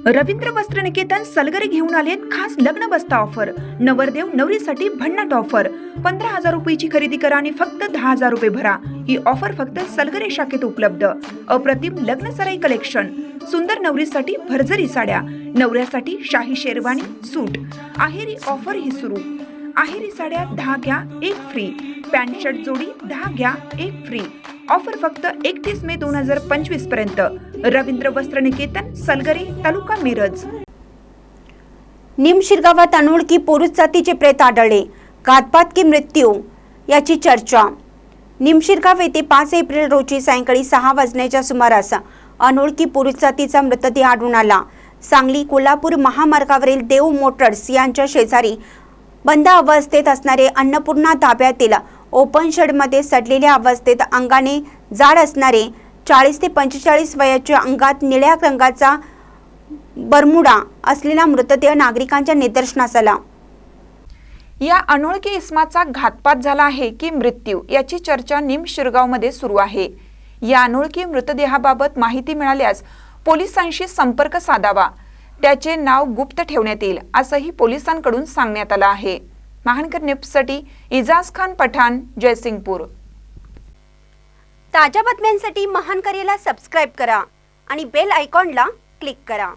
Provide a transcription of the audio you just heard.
रवींद्र वस्त्रनिकेतन सलगरे घेऊन आलेत खास लग्न बस्ता ऑफर। नवरदेव नवरीसाठी भन्नाट ऑफर। 15,000 रुपयाची खरेदी करा आणि फक्त 10,000 रुपये भरा। ही ऑफर फक्त सलगरे शाखेत उपलब्ध। अप्रतिम लग्न सराई कलेक्शन, सुंदर नवरीसाठी भरजरी साड्या, नवऱ्यासाठी शाही शेरवानी सूट। आहेरी ऑफर ही सुरू। आहेरी साड्या 10 घ्या 1 फ्री, पॅन्ट शर्ट जोडी 10 घ्या 1 फ्री। ऑफर फक्त 31 मे 2025 पर्यंत। रवींद्र वस्त्रनिकेतन सलगरे, तालुका मिरज। निमशिरगावात अनोळखी पुरुष जातीचे प्रेत आढळले, घातपात की मृत्यू याची चर्चा। निमशिरगाव येथे 5 एप्रिल रोजी सायंकाळी 6 वाजण्याच्या सुमारास अनोळखी पुरुष जातीचा मृतदेह आढळून आला। सांगली कोल्हापूर महामार्गावरील देव मोटर्स यांच्या शेजारी बंद अवस्थेत असणारे अन्नपूर्णा धाब्यातील ओपन शेडमध्ये सडलेल्या अवस्थेत अंगाने जाड असणारे 40 ते 45 वयाच्या, अंगात निळ्या रंगाचा बरमुडा असलेला मृतदेह नागरिकांच्या निदर्शनास आला। या अनोळखी इसमाचा घातपात झाला आहे की मृत्यू याची चर्चा निमशिरगावमध्ये सुरू आहे। या अनोळखी मृतदेहाबाबत माहिती मिळाल्यास पोलिसांशी संपर्क साधावा, त्याचे नाव गुप्त ठेवण्यात येईल असंही पोलिसांकडून सांगण्यात आलं आहे। महानकर न्यूजसाठी इजाज खान पठाण, जयसिंगपूर। ताज्या बातम्यांसाठी महानकरेला सबस्क्राइब करा आणि बेल आयकॉनला क्लिक करा।